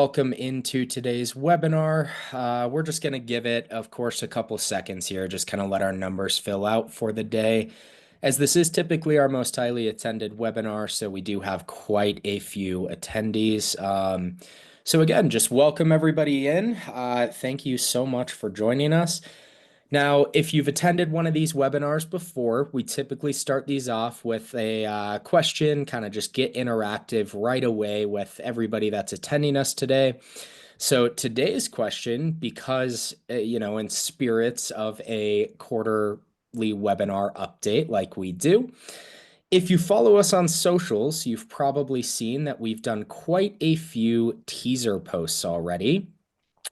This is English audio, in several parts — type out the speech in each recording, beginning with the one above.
Welcome into today's webinar. We're just going to give it, of course, a couple seconds here, just kind of let our numbers fill out for the day, as this is typically our most highly attended webinar, so we do have quite a few attendees. So again, just welcome everybody in. Thank you so much for joining us. Now, if you've attended one of these webinars before, we typically start these off with a question, kind of just get interactive right away with everybody that's attending us today. So today's question, because, in spirits of a quarterly webinar update like we do, if you follow us on socials, you've probably seen that we've done quite a few teaser posts already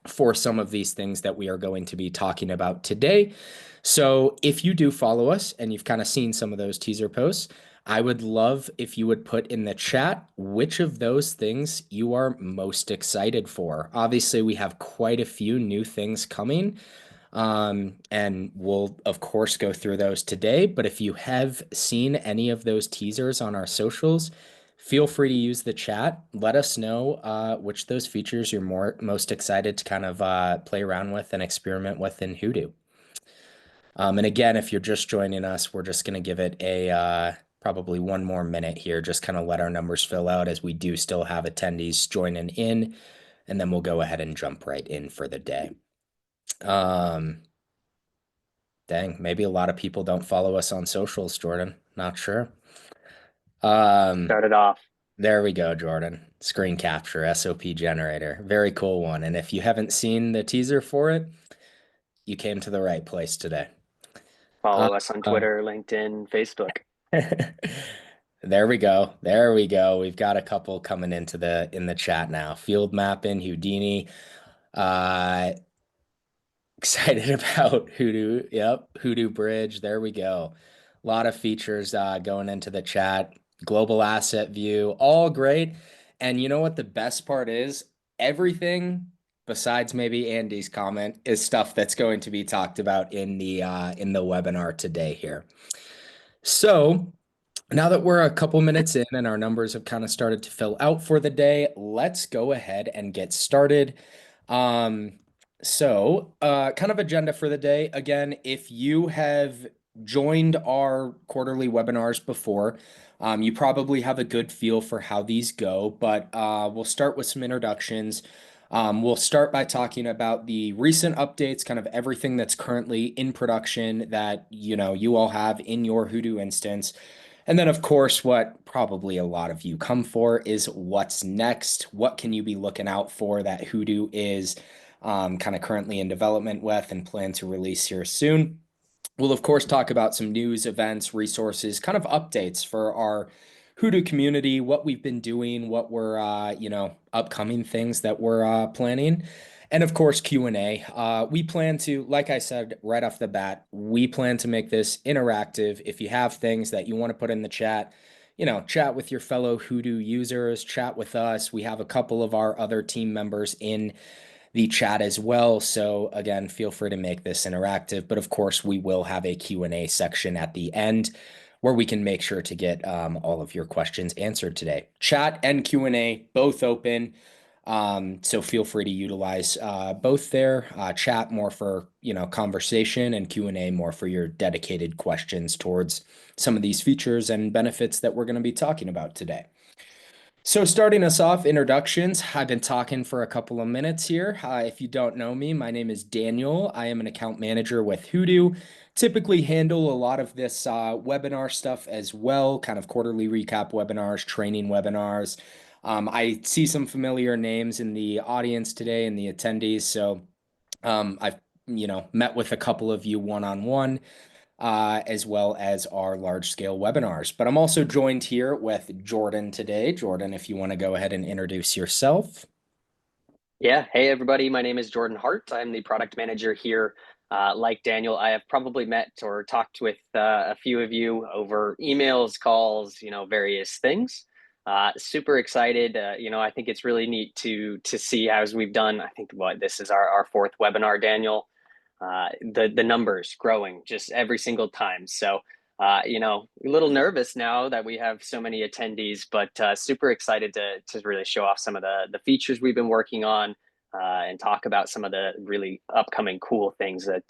for some of these things that we are going to be talking about today. So if you do follow us and you've kind of seen some of those teaser posts, I would love if you would put in the chat which of those things you are most excited for. Obviously, we have quite a few new things coming, and we'll, of course, go through those today. But if you have seen any of those teasers on our socials, feel free to use the chat. Let us know which of those features you're most excited to kind of play around with and experiment with in Hudu. And again, if you're just joining us, we're just going to give it a probably one more minute here, just kind of let our numbers fill out as we do still have attendees joining in, and then we'll go ahead and jump right in for the day. Dang, maybe a lot of people don't follow us on socials, Jordan. Not sure. Started off. There we go, Jordan. Screen capture, SOP generator. Very cool one. And if you haven't seen the teaser for it, you came to the right place today. Follow us on Um, Twitter, LinkedIn, Facebook. there we go. There we go. We've got a couple coming into the chat now. Field mapping, Houdini. Uh, Excited about Hudu. Yep, Hudu Bridge. There we go. A lot of features going into the chat. Global asset view, all great. And you know what the best part is? Everything besides maybe Andy's comment is stuff that's going to be talked about in the webinar today here. So now that we're a couple minutes in and our numbers have kind of started to fill out for the day, let's go ahead and get started. Um, kind of agenda for the day. Again, if you have joined our quarterly webinars before, you probably have a good feel for how these go, but we'll start with some introductions. We'll start by talking about the recent updates, kind of everything that's currently in production that you all have in your Hudu instance. And then, of course, what probably a lot of you come for is what's next. What can you be looking out for that Hudu is kind of currently in development with and plan to release here soon? We'll, of course, talk about some news, events, resources, kind of updates for our Hudu community, what we've been doing, what we're, upcoming things that we're planning. And of course, Q&A. We plan to, like I said right off the bat, we plan to make this interactive. If you have things that you want to put in the chat, chat with your fellow Hudu users, chat with us. We have a couple of our other team members in the chat as well. So again, feel free to make this interactive. But of course, we will have a Q&A section at the end where we can make sure to get all of your questions answered today. Chat and Q&A both open. So feel free to utilize both there. Chat more for conversation, and Q&A more for your dedicated questions towards some of these features and benefits that we're going to be talking about today. So starting us off, introductions. I've been talking for a couple of minutes here. If you don't know me, my name is Daniel. I am an account manager with Hudu. Typically handle a lot of this webinar stuff as well, kind of quarterly recap webinars, training webinars. I see some familiar names in the audience today and the attendees. So I've met with a couple of you one-on-one as well as our large scale webinars. But I'm also joined here with Jordan today. Jordan, if you want to go ahead and introduce yourself. Yeah. Hey, everybody. My name is Jordan Hart. I'm the product manager here. Like Daniel, I have probably met or talked with a few of you over emails, calls, various things. Super excited. I think it's really neat to see as we've done. I think this is our fourth webinar, Daniel. The numbers growing just every single time. So A little nervous now that we have so many attendees, but super excited to really show off some of the features we've been working on and talk about some of the really upcoming cool things that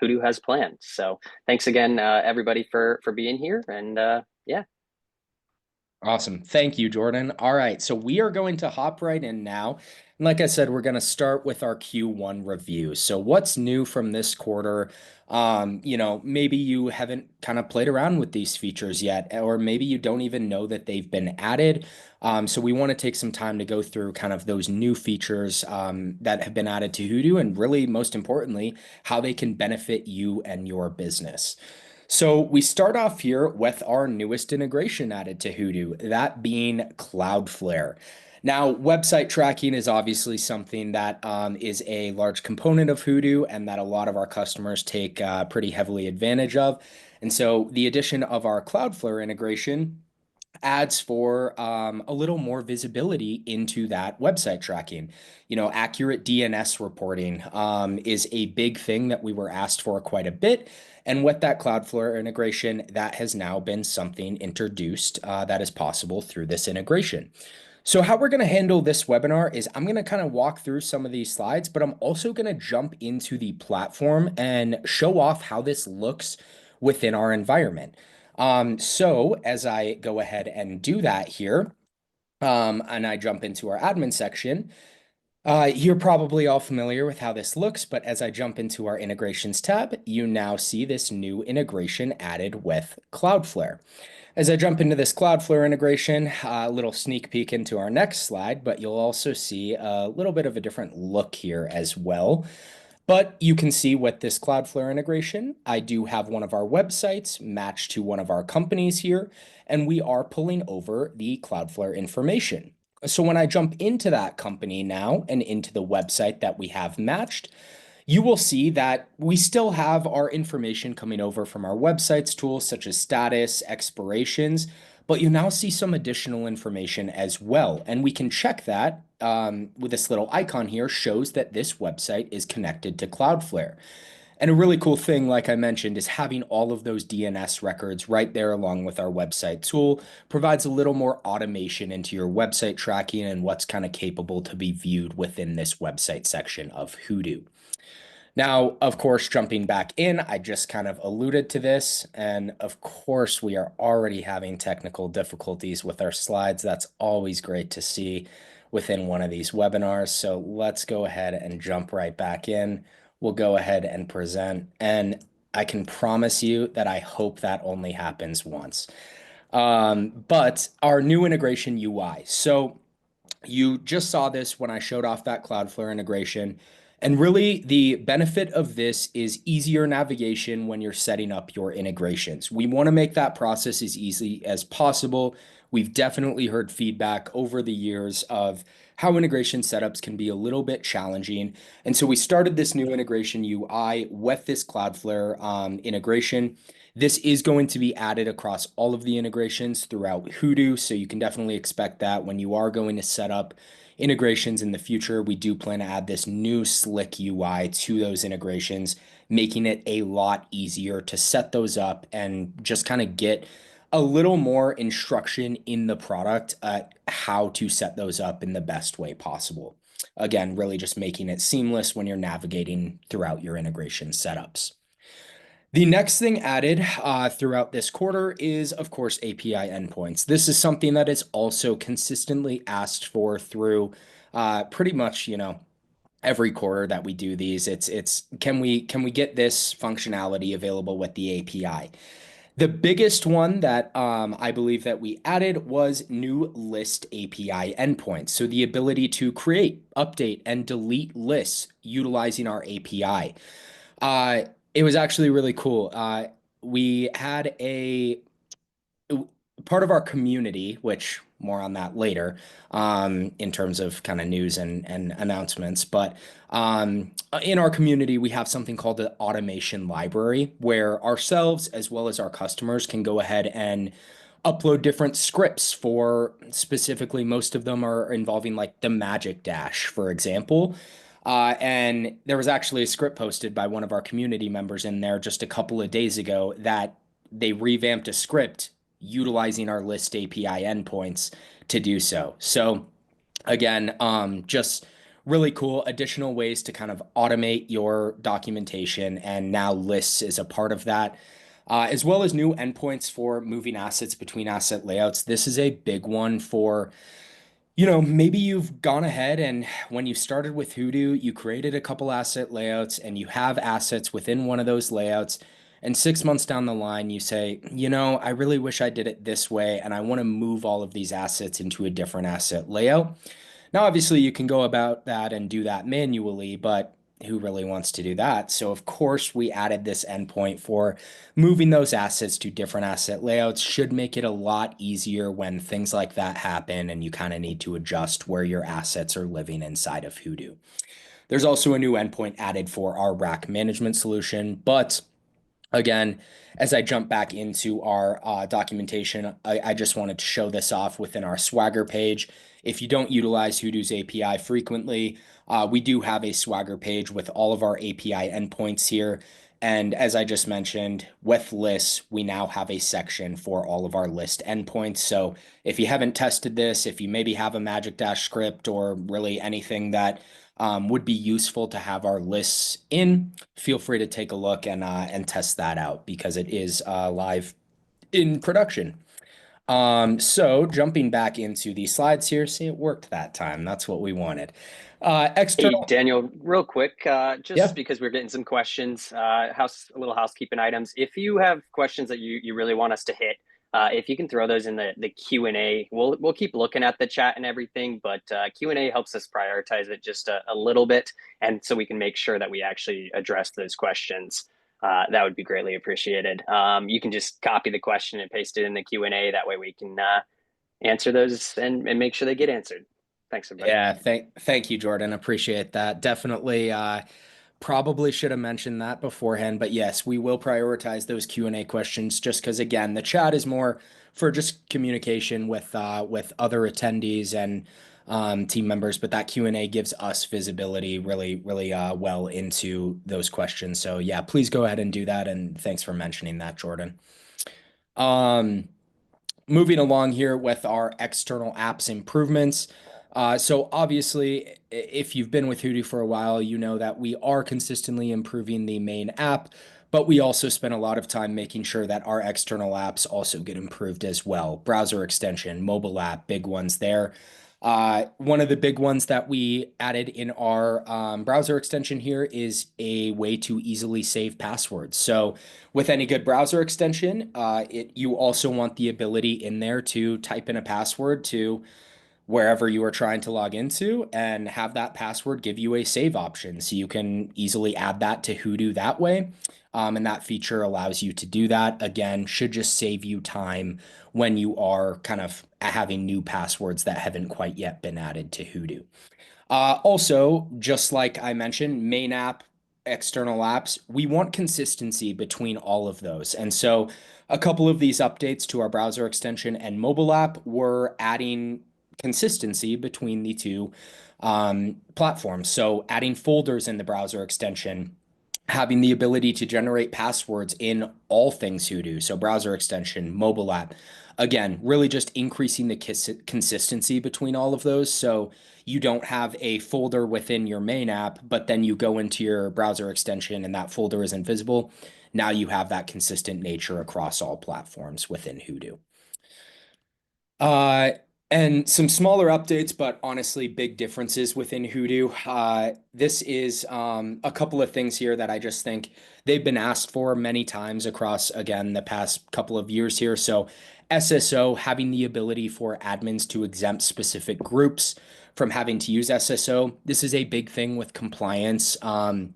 Hudu has planned. So thanks again, everybody, for being here, and yeah. Awesome. Thank you, Jordan. All right. So we are going to hop right in now. And like I said, we're going to start with our Q1 review. So what's new from this quarter? Maybe you haven't kind of played around with these features yet, or maybe you don't even know that they've been added. So we want to take some time to go through kind of those new features that have been added to Hudu, and really, most importantly, how they can benefit you and your business. So we start off here with our newest integration added to Hudu, that being Cloudflare. Now, website tracking is obviously something that is a large component of Hudu and that a lot of our customers take pretty heavily advantage of. And so the addition of our Cloudflare integration adds for a little more visibility into that website tracking. Accurate DNS reporting is a big thing that we were asked for quite a bit. And with that Cloudflare integration, that has now been something introduced that is possible through this integration. So how we're going to handle this webinar is I'm going to kind of walk through some of these slides, but I'm also going to jump into the platform and show off how this looks within our environment. So as I go ahead and do that here, and I jump into our admin section, you're probably all familiar with how this looks, but as I jump into our integrations tab, you now see this new integration added with Cloudflare. As I jump into this Cloudflare integration, a little sneak peek into our next slide, but you'll also see a little bit of a different look here as well. But you can see with this Cloudflare integration, I do have one of our websites matched to one of our companies here, and we are pulling over the Cloudflare information. So when I jump into that company now and into the website that we have matched, you will see that we still have our information coming over from our websites tools such as status, expirations, but you now see some additional information as well. And we can check that with this little icon here shows that this website is connected to Cloudflare. And a really cool thing, like I mentioned, is having all of those DNS records right there along with our website tool provides a little more automation into your website tracking and what's kind of capable to be viewed within this website section of Hudu. Now, of course, jumping back in, I just kind of alluded to this. And of course, we are already having technical difficulties with our slides. That's always great to see within one of these webinars. So let's go ahead and jump right back in. We'll go ahead and present. And I can promise you that I hope that only happens once. But our new integration UI. So you just saw this when I showed off that Cloudflare integration. And really, the benefit of this is easier navigation when you're setting up your integrations. We want to make that process as easy as possible. We've definitely heard feedback over the years of how integration setups can be a little bit challenging. And so we started this new integration UI with this Cloudflare integration. This is going to be added across all of the integrations throughout Hudu, so you can definitely expect that when you are going to set up integrations in the future. We do plan to add this new slick UI to those integrations, making it a lot easier to set those up and just kind of get a little more instruction in the product how to set those up in the best way possible. Again, really just making it seamless when you're navigating throughout your integration setups. The next thing added throughout this quarter is, of course, API endpoints. This is something that is also consistently asked for through pretty much, every quarter that we do these. It's can we get this functionality available with the API? The biggest one that I believe that we added was new list API endpoints. So the ability to create, update, and delete lists utilizing our API. It was actually really cool. We had a part of our community, which more on that later, in terms of kind of news and announcements. But in our community, we have something called the automation library, where ourselves as well as our customers can go ahead and upload different scripts for specifically, most of them are involving like the Magic Dash, for example. And there was actually a script posted by one of our community members in there just a couple of days ago that they revamped a script utilizing our list API endpoints to do so. So again, just really cool additional ways to kind of automate your documentation, and now lists is a part of that. As well as new endpoints for moving assets between asset layouts. This is a big one for, maybe you've gone ahead and when you started with Hudu, you created a couple asset layouts and you have assets within one of those layouts. And 6 months down the line, you say, I really wish I did it this way, and I want to move all of these assets into a different asset layout. Now, obviously, you can go about that and do that manually, but who really wants to do that? So, of course, we added this endpoint for moving those assets to different asset layouts. Should make it a lot easier when things like that happen and you kind of need to adjust where your assets are living inside of Hudu. There's also a new endpoint added for our rack management solution, but again, as I jump back into our documentation, I just wanted to show this off within our Swagger page. If you don't utilize Hudu's API frequently, we do have a Swagger page with all of our API endpoints here. And as I just mentioned, with lists, we now have a section for all of our list endpoints. So if you haven't tested this, if you maybe have a Magic Dash script or really anything that would be useful to have our lists in, feel free to take a look and test that out because it is live in production. So jumping back into the slides here, see, it worked that time. That's what we wanted. Hey, External, Daniel, real quick, just yeah, because we're getting some questions, a little housekeeping items. If you have questions that you really want us to hit, if you can throw those in the Q&A, we'll keep looking at the chat and everything, but Q&A helps us prioritize it just a little bit, and so we can make sure that we actually address those questions. That would be greatly appreciated. You can just copy the question and paste it in the Q&A. That way we can answer those and make sure they get answered. Thanks, everybody. yeah. Thank you, Jordan. Appreciate that. Definitely. Probably should have mentioned that beforehand, but yes, we will prioritize those Q&A questions just because again, the chat is more for just communication with other attendees and team members, but that Q&A gives us visibility really well into those questions. So yeah, please go ahead and do that, and thanks for mentioning that, Jordan. Um, Moving along here with our external apps improvements. So obviously, if you've been with Hudu for a while, you know that we are consistently improving the main app, but we also spend a lot of time making sure that our external apps also get improved as well. Browser extension, mobile app, big ones there. One of the big ones that we added in our browser extension here is a way to easily save passwords. So with any good browser extension, you also want the ability in there to type in a password to wherever you are trying to log into and have that password give you a save option. So you can easily add that to Hudu that way. And that feature allows you to do that. Again, should just save you time when you are kind of having new passwords that haven't quite yet been added to Hudu. Also, just like I mentioned, main app, external apps, we want consistency between all of those. And so a couple of these updates to our browser extension and mobile app were adding consistency between the two platforms. So adding folders in the browser extension, having the ability to generate passwords in all things Hudu, so browser extension, mobile app. Again, really just increasing the consistency between all of those. So you don't have a folder within your main app, but then you go into your browser extension and that folder isn't visible. Now you have that consistent nature across all platforms within Hudu. Uh, and some smaller updates, but honestly, big differences within Hudu. This is a couple of things here that I just think they've been asked for many times across, again, the past couple of years here. So, SSO having the ability for admins to exempt specific groups from having to use SSO. This is a big thing with compliance. And,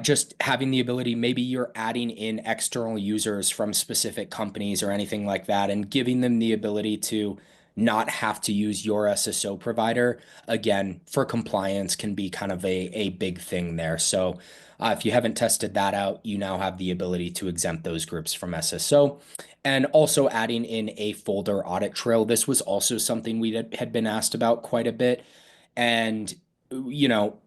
just having the ability, maybe you're adding in external users from specific companies or anything like that, and giving them the ability to not have to use your SSO provider, again, for compliance can be kind of a big thing there. So if you haven't tested that out, you now have the ability to exempt those groups from SSO. And also adding in a folder audit trail. This was also something we had been asked about quite a bit. And, you know,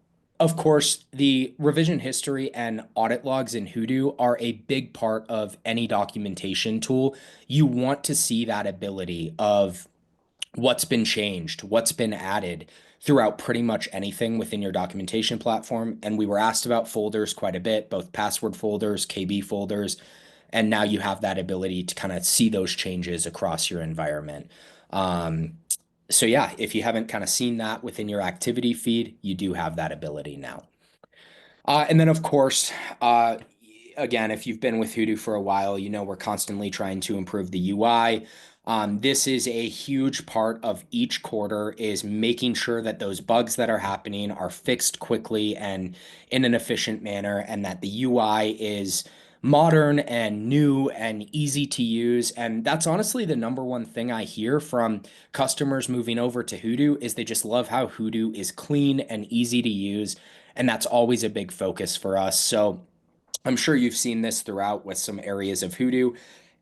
Of course, the revision history and audit logs in Hudu are a big part of any documentation tool. You want to see that ability of what's been changed, what's been added throughout pretty much anything within your documentation platform. And we were asked about folders quite a bit, both password folders, KB folders, and now you have that ability to kind of see those changes across your environment. Um, so yeah, if you haven't kind of seen that within your activity feed, you do have that ability now. And then, of course, uh, again, if you've been with Hudu for a while, you know we're constantly trying to improve the UI. This is a huge part of each quarter is making sure that those bugs that are happening are fixed quickly and in an efficient manner, and that the UI is modern and new and easy to use. And that's honestly the number one thing I hear from customers moving over to Hudu is they just love how Hudu is clean and easy to use, and that's always a big focus for us. So I'm sure you've seen this throughout with some areas of Hoodoo,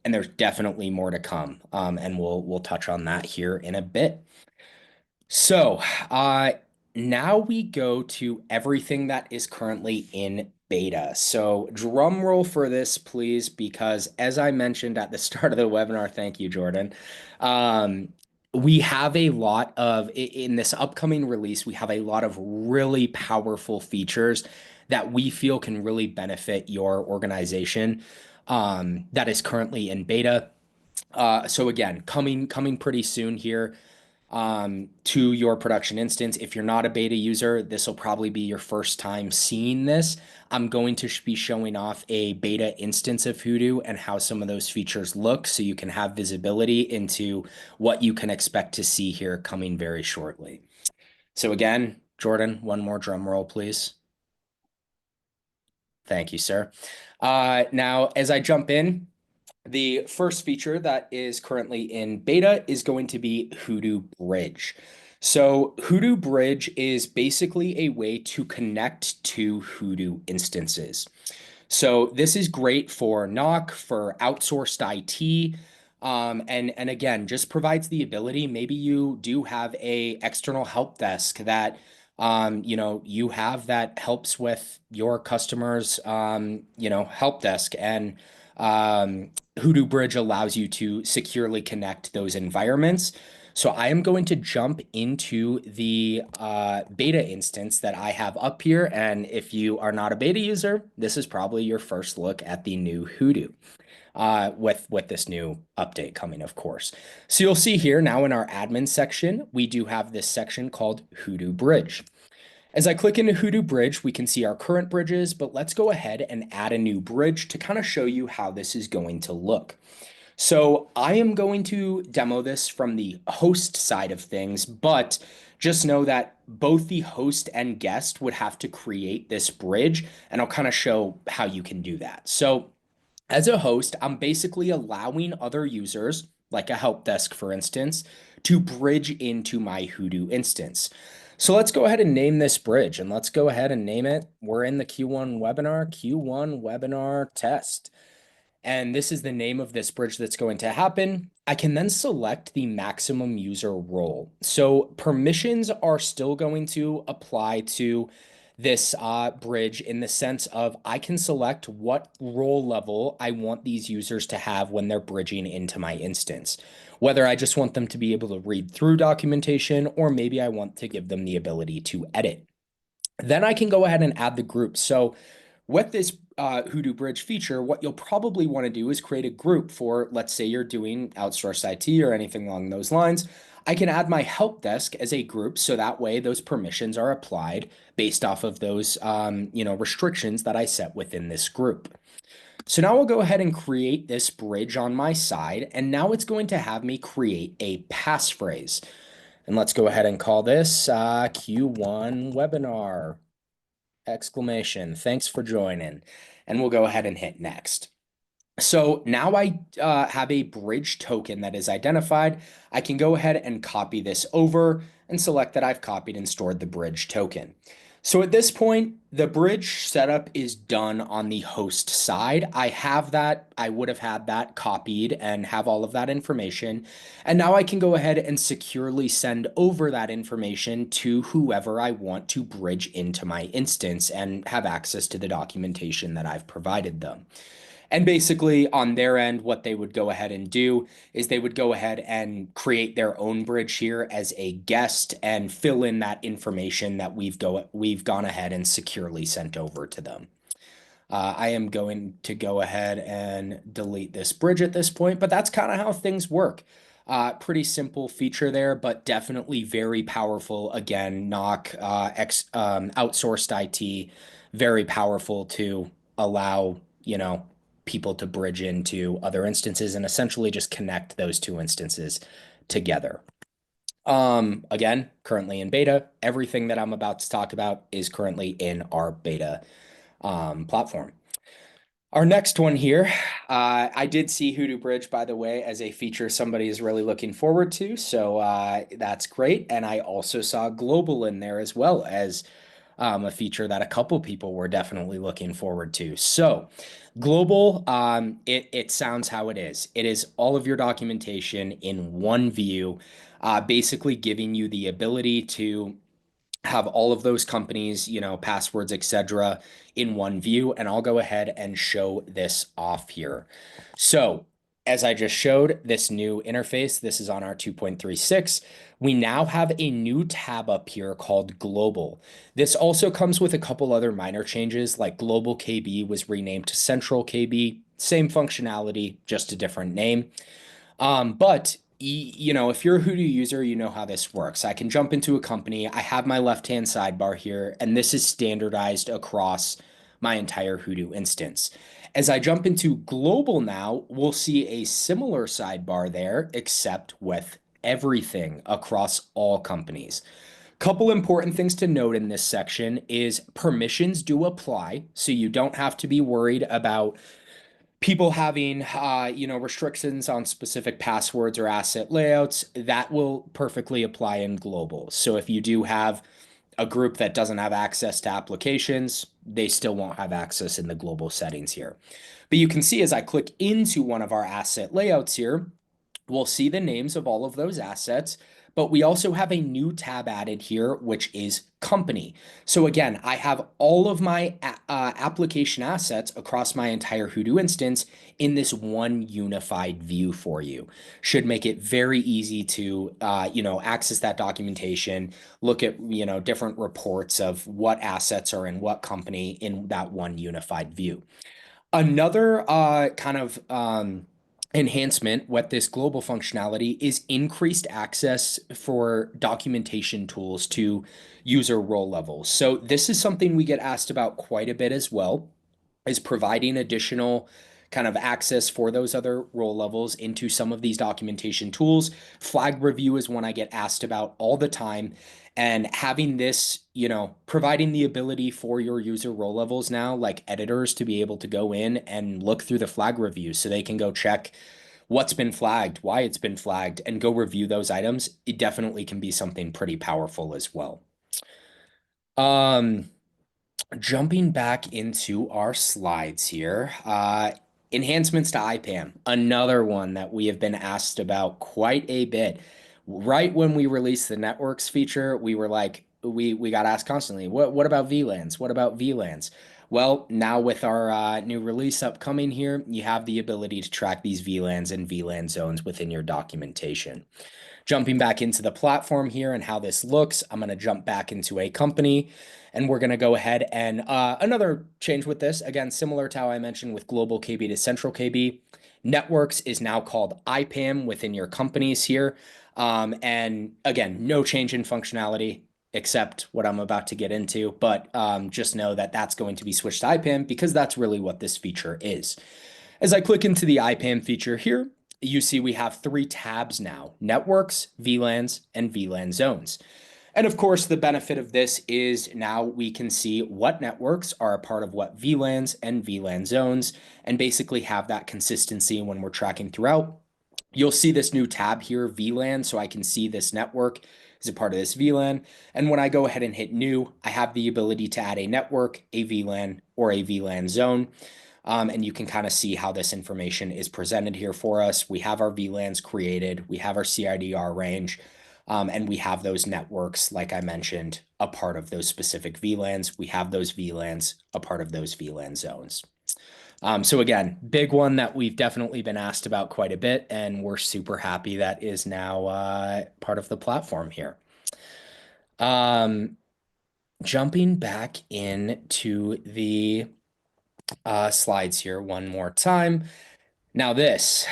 and there's definitely more to come. And we'll touch on that here in a bit. So, uh, now we go to everything that is currently in beta. So, drum roll for this, please, because as I mentioned at the start of the webinar, thank you, Jordan. Um, we have a lot of, in this upcoming release, we have a lot of really powerful features that we feel can really benefit your organization that is currently in beta. So again, coming pretty soon here to your production instance. If you're not a beta user, this will probably be your first time seeing this. I'm going to be showing off a beta instance of Hoodoo and how some of those features look so you can have visibility into what you can expect to see here coming very shortly. So again, Jordan, one more drum roll, please. Thank you, sir. Now, as I jump in, the first feature that is currently in beta is going to be Hudu Bridge. So Hudu Bridge is basically a way to connect to Hudu instances. So this is great for NOC, for outsourced IT, and again, just provides the ability. Maybe you do have a external help desk that you have that helps with your customers help desk, and Hudu Bridge allows you to securely connect those environments. So I am going to jump into the beta instance that I have up here. And if you are not a beta user, this is probably your first look at the new Hudu with this new update coming, of course. So you'll see here now in our admin section, we do have this section called Hudu Bridge. As I click into Hudu Bridge, we can see our current bridges, but let's go ahead and add a new bridge to kind of show you how this is going to look. So I am going to demo this from the host side of things, but just know that both the host and guest would have to create this bridge, and I'll kind of show how you can do that. So as a host, I'm basically allowing other users, like a help desk, for instance, to bridge into my Hudu instance. So let's go ahead and name this bridge, and let's go ahead and name it. We're in the Q1 webinar test. And this is the name of this bridge that's going to happen. I can then select the maximum user role. So permissions are still going to apply to this bridge in the sense of I can select what role level I want these users to have when they're bridging into my instance. Whether I just want them to be able to read through documentation, or maybe I want to give them the ability to edit. Then I can go ahead and add the group. So with this Hudu Bridge feature, what you'll probably want to do is create a group for, let's say you're doing outsourced IT or anything along those lines. I can add my help desk as a group, so that way those permissions are applied based off of those restrictions that I set within this group. So now we'll go ahead and create this bridge on my side, and now it's going to have me create a passphrase. And let's go ahead and call this Q1 webinar exclamation. Thanks for joining. And we'll go ahead and hit next. So now I have a bridge token that is identified. I can go ahead and copy this over and select that I've copied and stored the bridge token. So at this point, the bridge setup is done on the host side. I would have had that copied and have all of that information. And now I can go ahead and securely send over that information to whoever I want to bridge into my instance and have access to the documentation that I've provided them. And basically, on their end, what they would go ahead and do is they would go ahead and create their own bridge here as a guest and fill in that information that we've gone ahead and securely sent over to them. I am going to go ahead and delete this bridge at this point, but that's kind of how things work. Pretty simple feature there, but definitely very powerful. Again, knock outsourced IT, very powerful to allow, people to bridge into other instances and essentially just connect those two instances together. Again, currently in beta. Everything that I'm about to talk about is currently in our beta platform. Our next one here, I did see Hudu Bridge, by the way, as a feature somebody is really looking forward to. So that's great. And I also saw Global in there as well as a feature that a couple people were definitely looking forward to. So Global, it sounds how it is. It is all of your documentation in one view, basically giving you the ability to have all of those companies, passwords, etc., in one view. And I'll go ahead and show this off here. So, as I just showed, this new interface, this is on our 2.36. We now have a new tab up here called Global. This also comes with a couple other minor changes, like Global KB was renamed to Central KB. Same functionality, just a different name. But if you're a Hudu user, you know how this works. I can jump into a company. I have my left-hand sidebar here, and this is standardized across my entire Hudu instance. As I jump into global now, we'll see a similar sidebar there, except with everything across all companies. Couple important things to note in this section is permissions do apply, so you don't have to be worried about people having restrictions on specific passwords or asset layouts. That will perfectly apply in global. So if you do have a group that doesn't have access to applications, they still won't have access in the global settings here. But you can see as I click into one of our asset layouts here, we'll see the names of all of those assets, but we also have a new tab added here, which is company. So again, I have all of my application assets across my entire Hudu instance in this one unified view for you. Should make it very easy to, access that documentation, look at, different reports of what assets are in what company in that one unified view. Another kind of enhancement with this global functionality is increased access for documentation tools to user role levels. So this is something we get asked about quite a bit as well, is providing additional kind of access for those other role levels into some of these documentation tools. Flag review is one I get asked about all the time. And having this, providing the ability for your user role levels now, like editors, to be able to go in and look through the flag review so they can go check what's been flagged, why it's been flagged, and go review those items, it definitely can be something pretty powerful as well. Um, Jumping back into our slides here, enhancements to IPAM, another one that we have been asked about quite a bit. Right when we released the networks feature, we were like, we got asked constantly, what about VLANs? What about VLANs? Well, now with our new release upcoming here, you have the ability to track these VLANs and VLAN zones within your documentation. Jumping back into the platform here and how this looks, I'm going to jump back into a company and we're going to go ahead and another change with this, again, similar to how I mentioned with global KB to central KB. Networks is now called IPAM within your companies here. And again, no change in functionality except what I'm about to get into, but just know that that's going to be switched to IPAM because that's really what this feature is. As I click into the IPAM feature here, you see we have three tabs now: networks, VLANs, and VLAN zones. And of course, the benefit of this is now we can see what networks are a part of what VLANs and VLAN zones, and basically have that consistency when we're tracking throughout. You'll see this new tab here, VLAN, so I can see this network is a part of this VLAN. And when I go ahead and hit new, I have the ability to add a network, a VLAN, or a VLAN zone. And you can kind of see how this information is presented here for us. We have our VLANs created, we have our CIDR range, and we have those networks, like I mentioned, a part of those specific VLANs. We have those VLANs, a part of those VLAN zones. So again, big one that we've definitely been asked about quite a bit, and we're super happy that is now part of the platform here. Um, Jumping back into the slides here one more time. Now this,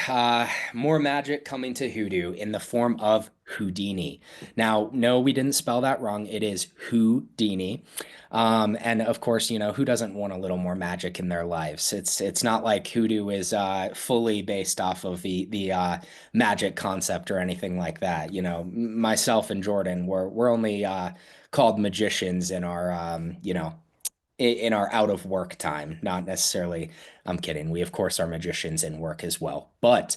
more magic coming to Hudu in the form of Houdini. Now, no, we didn't spell that wrong. It is Houdini. And of course, who doesn't want a little more magic in their lives? It's not like Hoodoo is fully based off of the magic concept or anything like that. Myself and Jordan, we're only called magicians in our in our out of work time, not necessarily. I'm kidding. We, of course, are magicians in work as well. But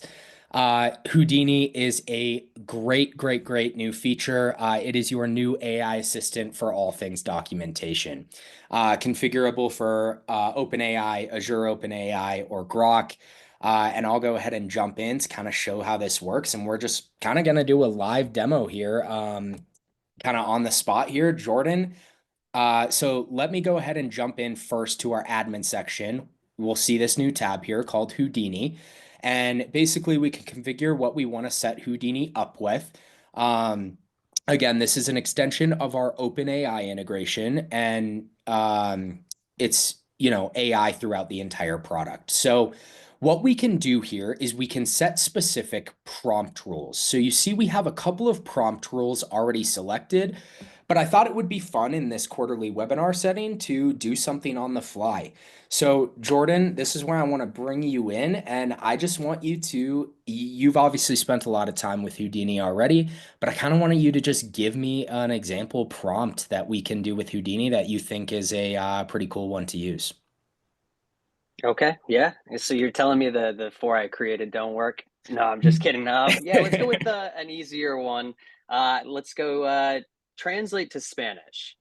Houdini is a great, great, great new feature. It is your new AI assistant for all things documentation. Configurable for OpenAI, Azure OpenAI, or Grok. And I'll go ahead and jump in to kind of show how this works. And we're just kind of going to do a live demo here, kind of on the spot here. Jordan, so let me go ahead and jump in first to our admin section. We'll see this new tab here called Houdini. And basically, we can configure what we want to set Houdini up with. Um, Again, this is an extension of our OpenAI integration, and it's, AI throughout the entire product. So what we can do here is we can set specific prompt rules. So you see we have a couple of prompt rules already selected. But I thought it would be fun in this quarterly webinar setting to do something on the fly. So, Jordan, this is where I want to bring you in. And I just want you to, you've obviously spent a lot of time with Houdini already, but I kind of wanted you to just give me an example prompt that we can do with Houdini that you think is a pretty cool one to use. Okay, yeah. So you're telling me the four I created don't work? No, I'm just kidding. Yeah, let's go with an easier one. Let's go translate to Spanish.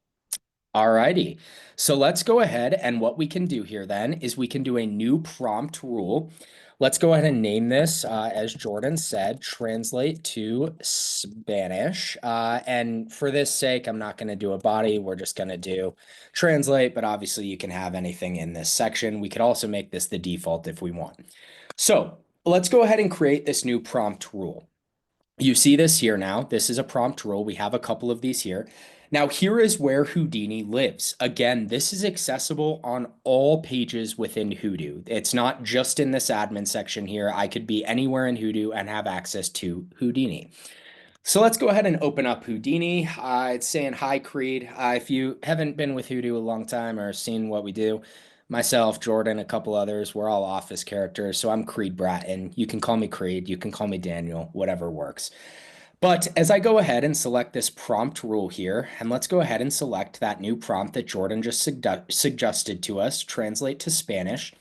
Alrighty. So let's go ahead, and what we can do here then is we can do a new prompt rule. Let's go ahead and name this, as Jordan said, translate to Spanish. And for this sake, I'm not going to do a body. We're just going to do translate, but obviously you can have anything in this section. We could also make this the default if we want. So let's go ahead and create this new prompt rule. You see this here now. This is a prompt rule. We have a couple of these here. Now, here is where Houdini lives. Again, this is accessible on all pages within Hudu. It's not just in this admin section here. I could be anywhere in Hudu and have access to Houdini. So let's go ahead and open up Houdini. It's saying, hi, Creed. If you haven't been with Hudu a long time or seen what we do, myself, Jordan, a couple others, we're all office characters. So I'm Creed Bratton. You can call me Creed. You can call me Daniel, whatever works. But as I go ahead and select this prompt rule here, and let's go ahead and select that new prompt that Jordan just suggested to us, translate to Spanish.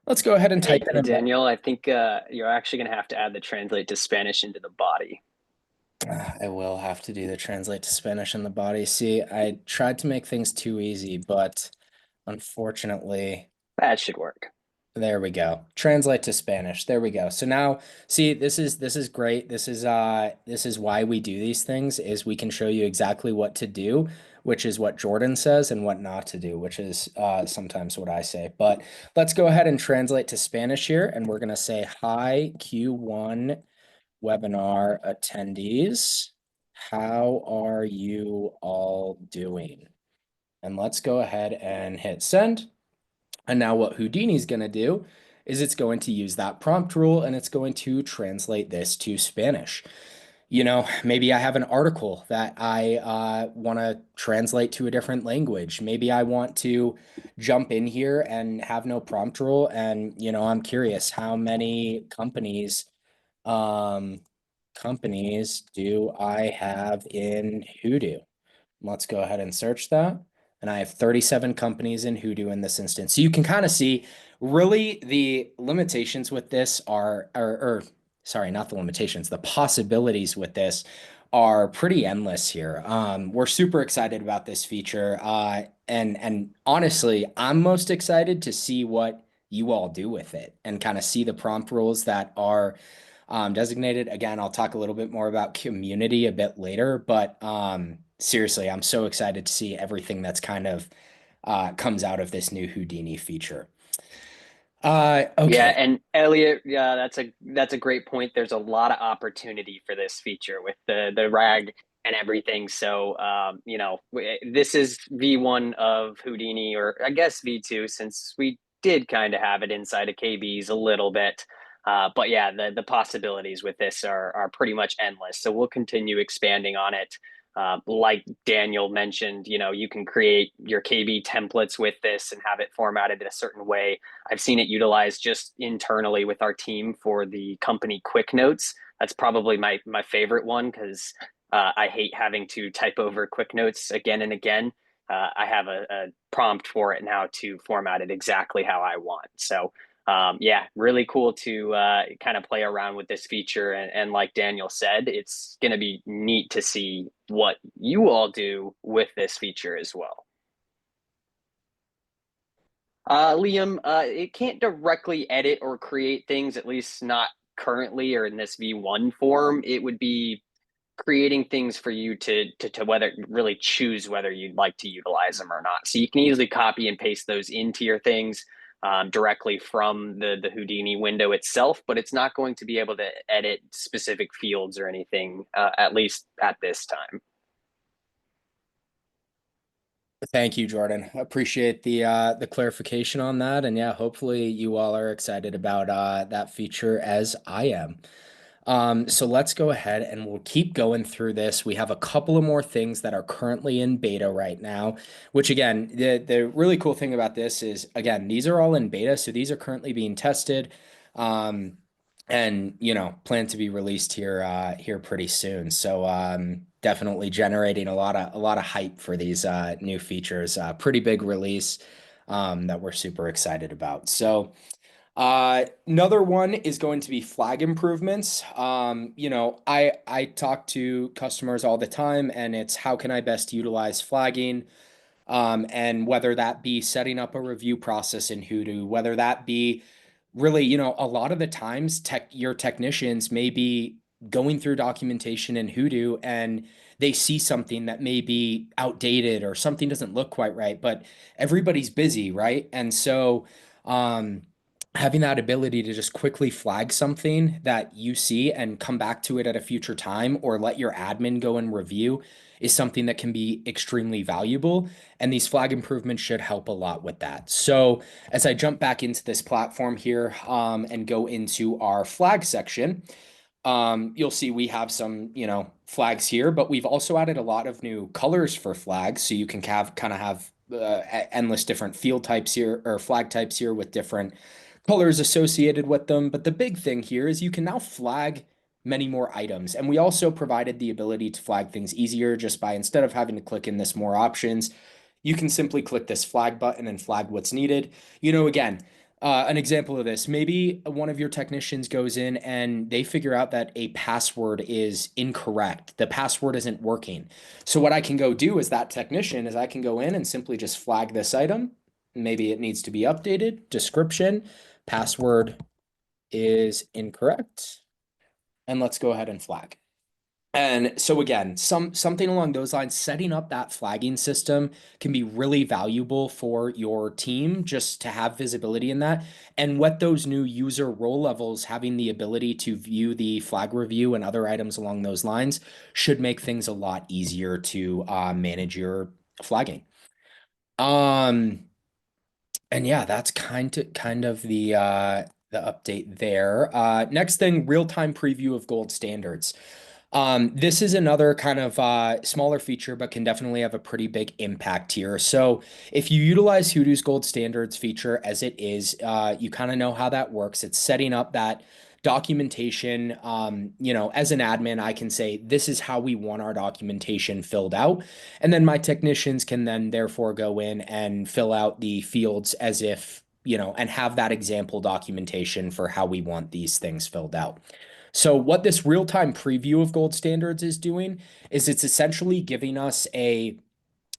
Let's go ahead and type Hey, in a Daniel, I think you're actually going to have to add the translate to Spanish into the body. I will have to do the translate to Spanish in the body. See, I tried to make things too easy, but unfortunately, That should work. there we go. Translate to Spanish. There we go. So now, see, this is great. This is why we do these things is we can show you exactly what to do, which is what Jordan says, and what not to do, which is sometimes what I say. But let's go ahead and translate to Spanish here, and we're gonna say hi Q1 webinar attendees. How are you all doing? And let's go ahead and hit send. And now what Houdini's going to do is it's going to use that prompt rule and it's going to translate this to Spanish. Maybe I have an article that I want to translate to a different language. Maybe I want to jump in here and have no prompt rule. And, I'm curious how many um, companies do I have in Hudu? Let's go ahead and search that. And I have 37 companies in Hudu in this instance. So you can kind of see really the limitations with this are, or sorry, not the limitations, the possibilities with this are pretty endless here. We're super excited about this feature. And honestly, I'm most excited to see what you all do with it and kind of see the prompt rules that are designated. Again, I'll talk a little bit more about community a bit later, but seriously, I'm so excited to see everything that's kind of comes out of this new Houdini feature. Yeah, Okay. and Elliot, yeah, that's a great point. There's a lot of opportunity for this feature with the rag and everything. So, this is V1 of Houdini, or I guess V2, since we did kind of have it inside of KBs a little bit. But yeah, the possibilities with this are pretty much endless. So we'll continue expanding on it. Like Daniel mentioned, you can create your KB templates with this and have it formatted in a certain way. I've seen it utilized just internally with our team for the company quick notes. That's probably my favorite one because I hate having to type over quick notes again and again. I have a prompt for it now to format it exactly how I want. So yeah, really cool to kind of play around with this feature. And like Daniel said, it's going to be neat to see what you all do with this feature as well. Liam, it can't directly edit or create things, at least not currently or in this V1 form. It would be creating things for you to whether really choose whether you'd like to utilize them or not. So you can easily copy and paste those into your things directly from the Houdini window itself, but it's not going to be able to edit specific fields or anything, at least at this time. Thank you, Jordan. Appreciate the clarification on that. And yeah, hopefully you all are excited about that feature as I am. So let's go ahead and we'll keep going through this. We have a couple of more things that are currently in beta right now, which again, the really cool thing about this is again, these are all in beta, so these are currently being tested. And plan to be released here pretty soon. So definitely generating a lot of hype for these new features. Pretty big release that we're super excited about. So another one is going to be flag improvements. I talk to customers all the time, and it's how can I best utilize flagging, and whether that be setting up a review process in Hudu, whether that be really, a lot of the times your technicians may be going through documentation in Hudu and they see something that may be outdated or something doesn't look quite right, but everybody's busy, right? And so, um, having that ability to just quickly flag something that you see and come back to it at a future time or let your admin go and review is something that can be extremely valuable. And these flag improvements should help a lot with that. So, as I jump back into this platform here and go into our flag section, you'll see we have some, flags here, but we've also added a lot of new colors for flags. So you can have endless different field types here or flag types here with different colors associated with them. But the big thing here is you can now flag many more items. And we also provided the ability to flag things easier just by instead of having to click in this more options, you can simply click this flag button and flag what's needed. Again, an example of this, maybe one of your technicians goes in and they figure out that a password is incorrect. The password isn't working. So what I can go do as that technician is I can go in and simply just flag this item. Maybe it needs to be updated. Description, password is incorrect. And let's go ahead and flag. And so again, something along those lines, setting up that flagging system can be really valuable for your team just to have visibility in that. And what those new user role levels having the ability to view the flag review and other items along those lines should make things a lot easier to manage your flagging. Um, and yeah, that's kind of the update there. Next thing, real-time preview of gold standards. This is another kind of smaller feature, but can definitely have a pretty big impact here. So if you utilize Hoodoo's gold standards feature as it is, you kind of know how that works. It's setting up that documentation. As an admin, I can say, this is how we want our documentation filled out. And then my technicians can then therefore go in and fill out the fields as if, and have that example documentation for how we want these things filled out. So what this real-time preview of gold standards is doing is it's essentially giving us a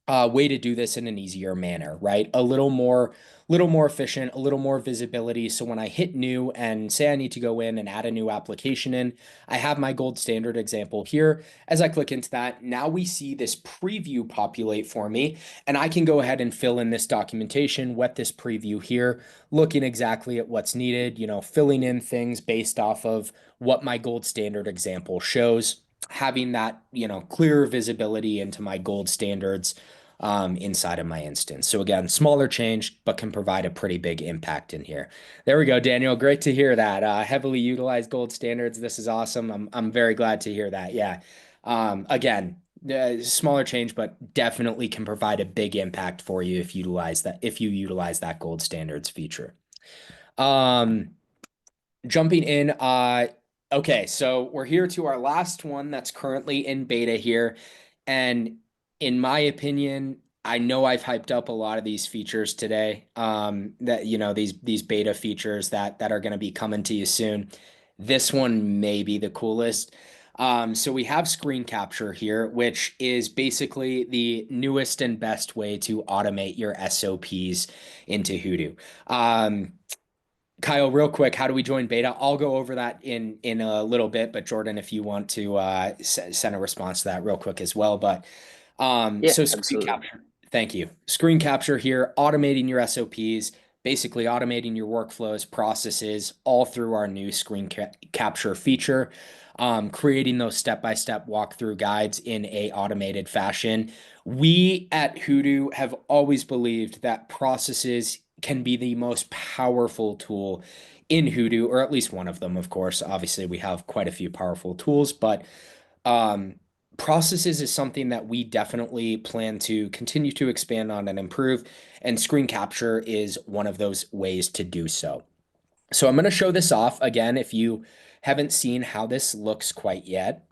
way to do this in an easier manner, right? Little more efficient, a little more visibility. So when I hit new and say I need to go in and add a new application in, I have my gold standard example here. As I click into that, now we see this preview populate for me, and I can go ahead and fill in this documentation, wet this preview here, looking exactly at what's needed, filling in things based off of what my gold standard example shows, having that, clearer visibility into my gold standards inside of my instance. So again, smaller change, but can provide a pretty big impact in here. There we go, Daniel. Great to hear that. Heavily utilized gold standards. This is awesome. I'm very glad to hear that. Yeah. Again, smaller change, but definitely can provide a big impact for you if you utilize that gold standards feature. Um, Jumping in, okay, so we're here to our last one that's currently in beta here. And in my opinion, I know I've hyped up a lot of these features today. That these beta features that are going to be coming to you soon. This one may be the coolest. So we have screen capture here, which is basically the newest and best way to automate your SOPs into Hudu. Kyle, real quick, how do we join beta? I'll go over that in a little bit, but Jordan, if you want to send a response to that real quick as well. But Yeah, so screen absolutely. capture. Thank you. Screen capture here, automating your SOPs, basically automating your workflows, processes, all through our new capture feature. Creating those step-by-step walkthrough guides in a automated fashion. We at Hudu have always believed that processes can be the most powerful tool in Hudu, or at least one of them, of course. Obviously, we have quite a few powerful tools, but um, processes is something that we definitely plan to continue to expand on and improve, and screen capture is one of those ways to do so. So I'm going to show this off again if you haven't seen how this looks quite yet.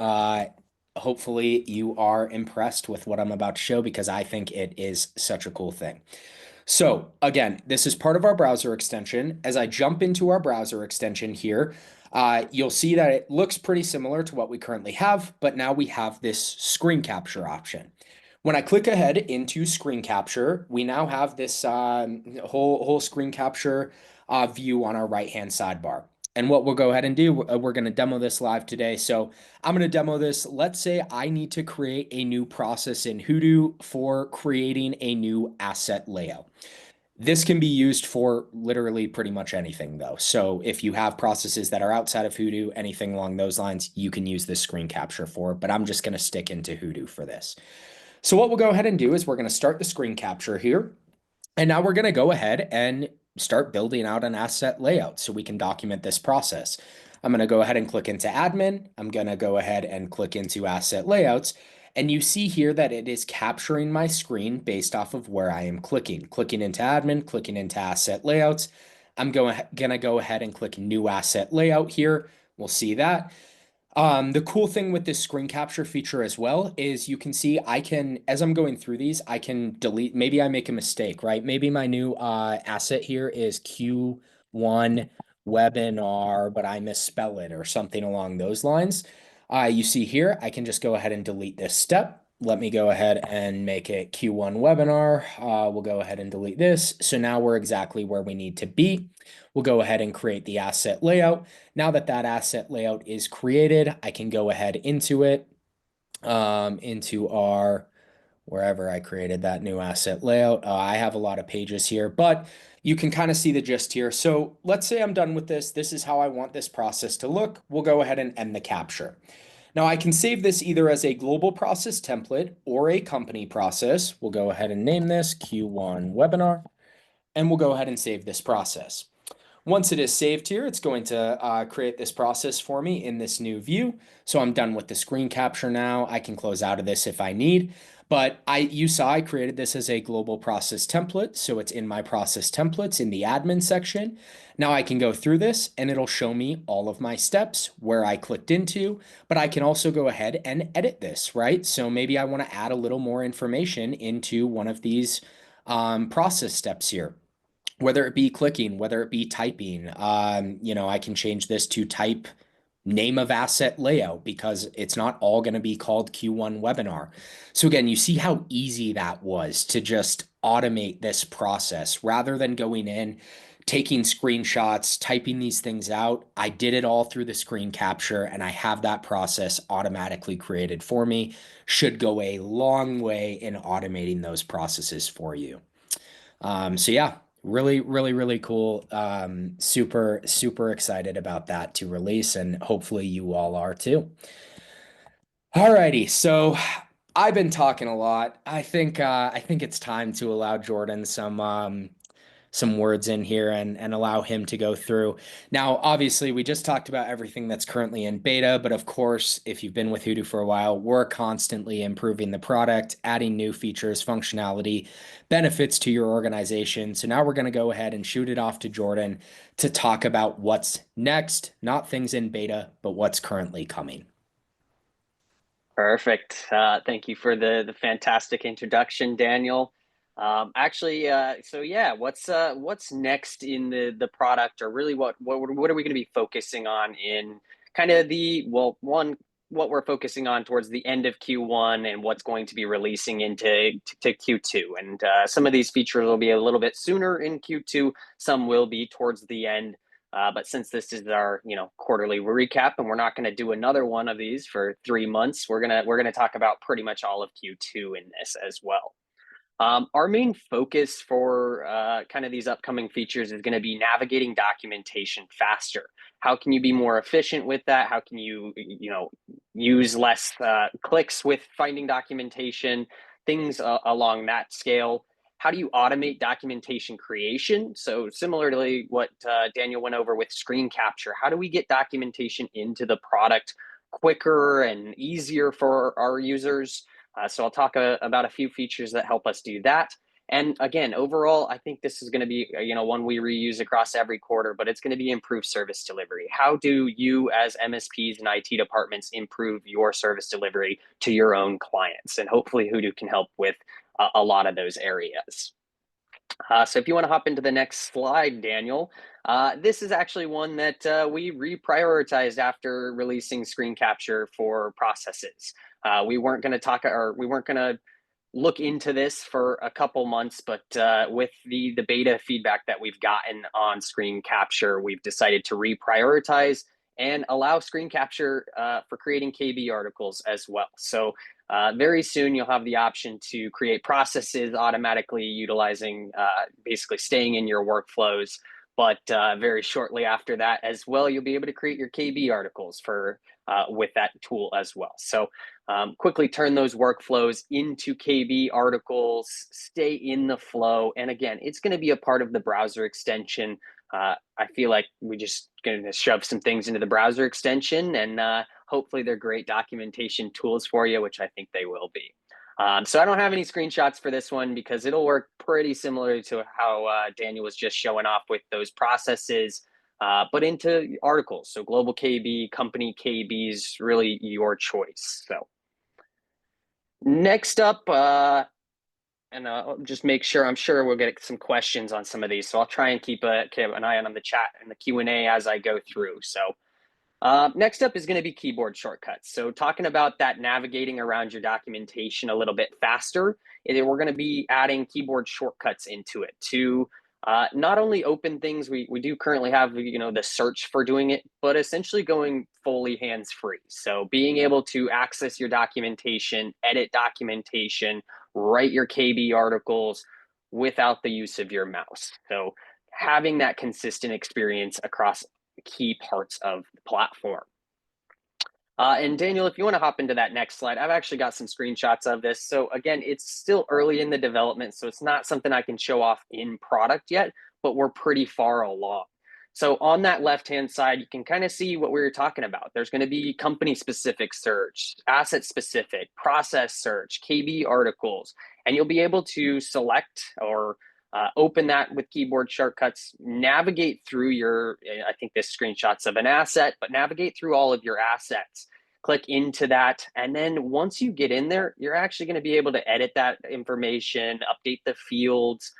Hopefully you are impressed with what I'm about to show because I think it is such a cool thing. So again, this is part of our browser extension. As I jump into our browser extension here, you'll see that it looks pretty similar to what we currently have, but now we have this screen capture option. When I click ahead into screen capture, we now have this whole screen capture view on our right-hand sidebar. And what we'll go ahead and do, we're going to demo this live today. So I'm going to demo this. Let's say I need to create a new process in Hudu for creating a new asset layout. This can be used for literally pretty much anything, though. So if you have processes that are outside of Hudu, anything along those lines, you can use this screen capture for, but I'm just going to stick into Hudu for this. So what we'll go ahead and do is we're going to start the screen capture here. And now we're going to go ahead and start building out an asset layout so we can document this process. I'm going to go ahead and click into admin. I'm going to go ahead and click into asset layouts. And you see here that it is capturing my screen based off of where I am clicking. Clicking into admin, clicking into asset layouts. I'm going to go ahead and click new asset layout here. We'll see that. The cool thing with this screen capture feature as well is you can see as I'm going through these, I can delete, maybe I make a mistake, right? Maybe my new asset here is Q1 webinar, but I misspell it or something along those lines. You see here, I can just go ahead and delete this step. Let me go ahead and make it Q1 webinar. We'll go ahead and delete this. So now we're exactly where we need to be. We'll go ahead and create the asset layout. Now that that asset layout is created, I can go ahead into it, into our, wherever I created that new asset layout. I have a lot of pages here, but you can kind of see the gist here. So let's say I'm done with this. This is how I want this process to look. We'll go ahead and end the capture. Now I can save this either as a global process template or a company process. We'll go ahead and name this Q1 webinar, and we'll go ahead and save this process. Once it is saved here, it's going to create this process for me in this new view. So I'm done with the screen capture now. I can close out of this if I need. But you saw I created this as a global process template. So it's in my process templates in the admin section. Now I can go through this and it'll show me all of my steps where I clicked into, but I can also go ahead and edit this, right? So maybe I want to add a little more information into one of these process steps here, whether it be clicking, whether it be typing. I can change this to type name of asset layout because it's not all going to be called Q1 webinar. So again, you see how easy that was to just automate this process rather than going in, taking screenshots, typing these things out. I did it all through the screen capture and I have that process automatically created for me. Should go a long way in automating those processes for you. So yeah, really, really, really cool. Super, super excited about that to release, and hopefully you all are too. Alrighty, so I've been talking a lot. I think it's time to allow Jordan some words in here and allow him to go through. Now, obviously, we just talked about everything that's currently in beta, but of course, if you've been with Hudu for a while, we're constantly improving the product, adding new features, functionality, benefits to your organization. So now we're going to go ahead and shoot it off to Jordan to talk about what's next, not things in beta, but what's currently coming. Perfect. Thank you for the fantastic introduction, Daniel. So yeah, what's next in the product, or really what are we going to be focusing on in kind of what we're focusing on towards the end of Q1 and what's going to be releasing into to Q2. And some of these features will be a little bit sooner in Q2, some will be towards the end. But since this is our, quarterly recap, and we're not going to do another one of these for 3 months, we're gonna talk about pretty much all of Q2 in this as well. Our main focus for kind of these upcoming features is going to be navigating documentation faster. How can you be more efficient with that? How can you, use less clicks with finding documentation, things along that scale? How do you automate documentation creation? So similarly, what Daniel went over with screen capture, how do we get documentation into the product quicker and easier for our users? So I'll talk about a few features that help us do that. And again, overall, I think this is going to be, one we reuse across every quarter, but it's going to be improved service delivery. How do you as MSPs and IT departments improve your service delivery to your own clients? And hopefully Hudu can help with a lot of those areas. So if you want to hop into the next slide, Daniel, this is actually one that we reprioritized after releasing screen capture for processes. We weren't going to look into this for a couple months, but with the beta feedback that we've gotten on screen capture, we've decided to reprioritize and allow screen capture for creating KB articles as well. So very soon you'll have the option to create processes automatically utilizing, basically staying in your workflows. But very shortly after that as well, you'll be able to create your KB articles with that tool as well. So quickly turn those workflows into KB articles, stay in the flow. And again, it's going to be a part of the browser extension. I feel like we're just going to shove some things into the browser extension, and hopefully they're great documentation tools for you, which I think they will be. So I don't have any screenshots for this one because it'll work pretty similar to how Daniel was just showing off with those processes, but into articles. So global KB, company KBs, really your choice. So next up, and I'll just make sure, I'm sure we'll get some questions on some of these. So I'll try and keep an eye on the chat and the Q&A as I go through. So next up is going to be keyboard shortcuts. So talking about that navigating around your documentation a little bit faster, we're going to be adding keyboard shortcuts into it to not only open things, we do currently have, the search for doing it, but essentially going fully hands-free. So being able to access your documentation, edit documentation, write your KB articles without the use of your mouse. So having that consistent experience across key parts of the platform. And Daniel, if you want to hop into that next slide, I've actually got some screenshots of this. So again, it's still early in the development, so it's not something I can show off in product yet, but we're pretty far along. So on that left-hand side, you can kind of see what we were talking about. There's going to be company-specific search, asset-specific, process search, KB articles, and you'll be able to select or open that with keyboard shortcuts, navigate through I think this screenshots of an asset, but navigate through all of your assets, click into that. And then once you get in there, you're actually going to be able to edit that information, update the fields,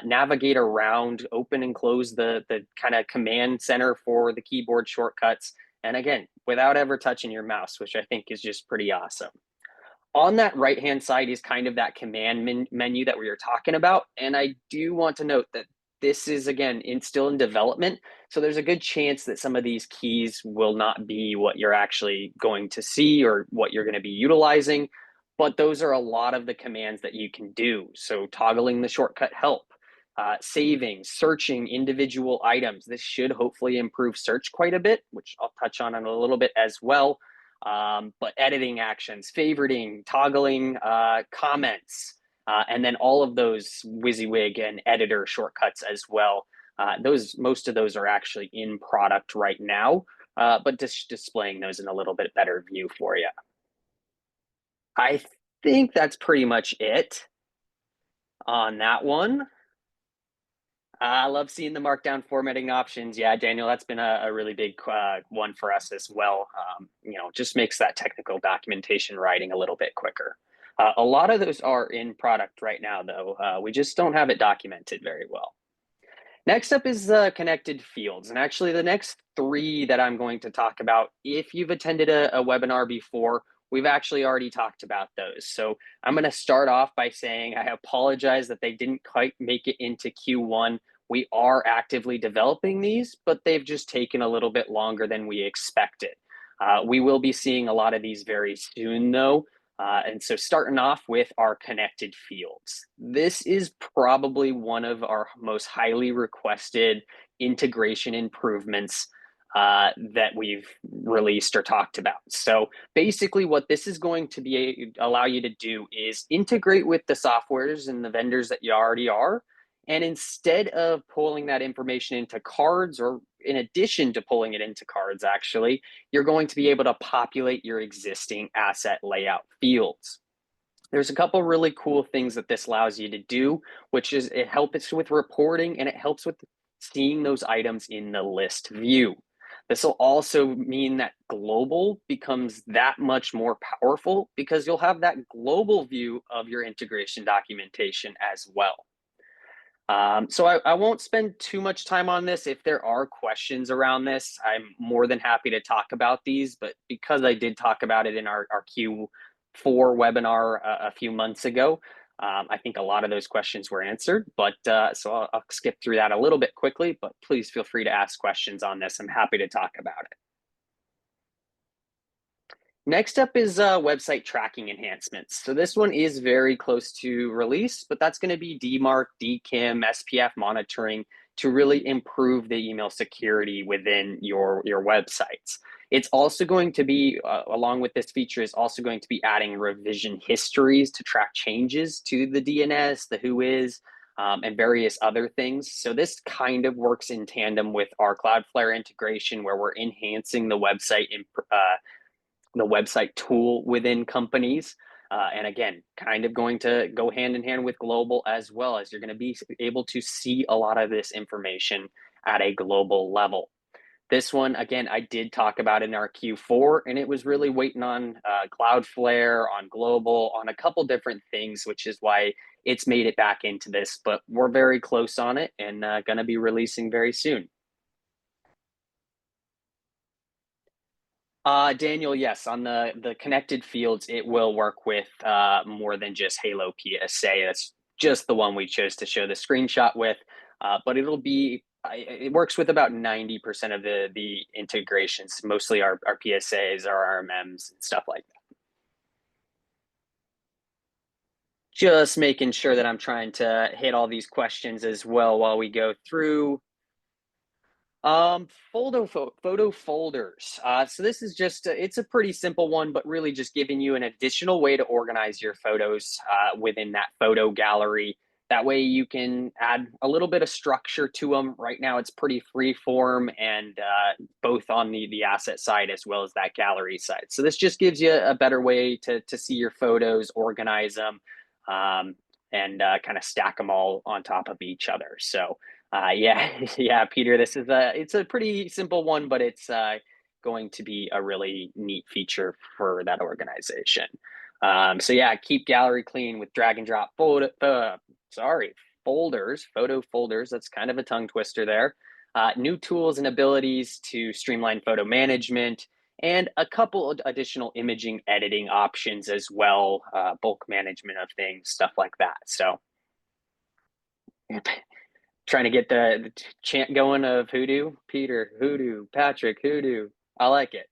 navigate around, open and close the kind of command center for the keyboard shortcuts. And again, without ever touching your mouse, which I think is just pretty awesome. On that right hand side is kind of that command menu that we were talking about. And I do want to note that this is, again, still in development. So there's a good chance that some of these keys will not be what you're actually going to see or what you're going to be utilizing. But those are a lot of the commands that you can do. So toggling the shortcut help, saving, searching individual items. This should hopefully improve search quite a bit, which I'll touch on in a little bit as well. But editing actions, favoriting, toggling comments, and then all of those WYSIWYG and editor shortcuts as well. Most of those are actually in product right now, but just displaying those in a little bit better view for you. I think that's pretty much it on that one. I love seeing the markdown formatting options. Yeah, Daniel, that's been a really big one for us as well. Just makes that technical documentation writing a little bit quicker. A lot of those are in product right now, though. We just don't have it documented very well. Next up is connected fields. And actually, the next three that I'm going to talk about, if you've attended a webinar before, we've actually already talked about those. So I'm going to start off by saying I apologize that they didn't quite make it into Q1. We are actively developing these, but they've just taken a little bit longer than we expected. We will be seeing a lot of these very soon, though. And so starting off with our connected fields. This is probably one of our most highly requested integration improvements that we've released or talked about. So basically what this is going to allow you to do is integrate with the softwares and the vendors that you already are. And instead of pulling that information into cards, or in addition to pulling it into cards, actually, you're going to be able to populate your existing asset layout fields. There's a couple really cool things that this allows you to do, which is it helps with reporting and it helps with seeing those items in the list view. This will also mean that global becomes that much more powerful because you'll have that global view of your integration documentation as well. So I won't spend too much time on this. If there are questions around this, I'm more than happy to talk about these. But because I did talk about it in our Q4 webinar a few months ago, I think a lot of those questions were answered. But so I'll skip through that a little bit quickly. But please feel free to ask questions on this. I'm happy to talk about it. Next up is website tracking enhancements. So this one is very close to release, but that's going to be DMARC, DKIM, SPF monitoring to really improve the email security within your websites. It's also going to be, along with this feature, is also going to be adding revision histories to track changes to the DNS, the WHOIS, and various other things. So this kind of works in tandem with our Cloudflare integration, where we're enhancing the website tool within companies. And again, kind of going to go hand in hand with global as well, as you're going to be able to see a lot of this information at a global level. This one, again, I did talk about in our Q4, and it was really waiting on Cloudflare, on global, on a couple different things, which is why it's made it back into this. But we're very close on it and going to be releasing very soon. Daniel, yes, on the connected fields, it will work with more than just Halo PSA. That's just the one we chose to show the screenshot with, but it works with about 90% of the integrations, mostly our PSAs, our RMMs, and stuff like that. Just making sure that I'm trying to hit all these questions as well while we go through. Photo folders. So this is just, it's a pretty simple one, but really just giving you an additional way to organize your photos within that photo gallery. That way you can add a little bit of structure to them. Right now it's pretty free form, and both on the asset side as well as that gallery side. So this just gives you a better way to see your photos, organize them, and kind of stack them all on top of each other. So yeah, Peter, it's a pretty simple one, but it's going to be a really neat feature for that organization. So yeah, keep gallery clean with drag and drop folders, photo folders. That's kind of a tongue twister there. New tools and abilities to streamline photo management and a couple of additional imaging editing options as well, bulk management of things, stuff like that. So trying to get the chant going of Hudu, Peter, Hudu, Patrick, Hudu. I like it.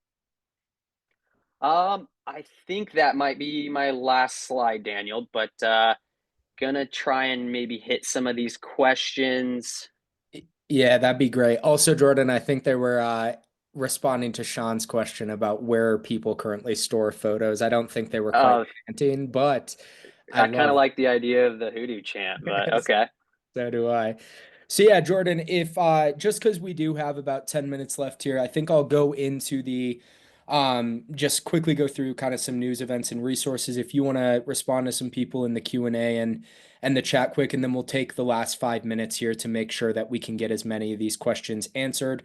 I think that might be my last slide, Daniel, but gonna try and maybe hit some of these questions. Yeah, that'd be great. Also, Jordan, I think they were responding to Sean's question about where people currently store photos. I don't think they were quite Uh, chanting, but I I kind of love like the idea of the Hudu chant, but okay. so do I. So yeah, Jordan, if just because we do have about 10 minutes left here, I think I'll go into the just quickly go through kind of some news events and resources if you want to respond to some people in the Q&A and the chat quick, and then we'll take the last 5 minutes here to make sure that we can get as many of these questions answered.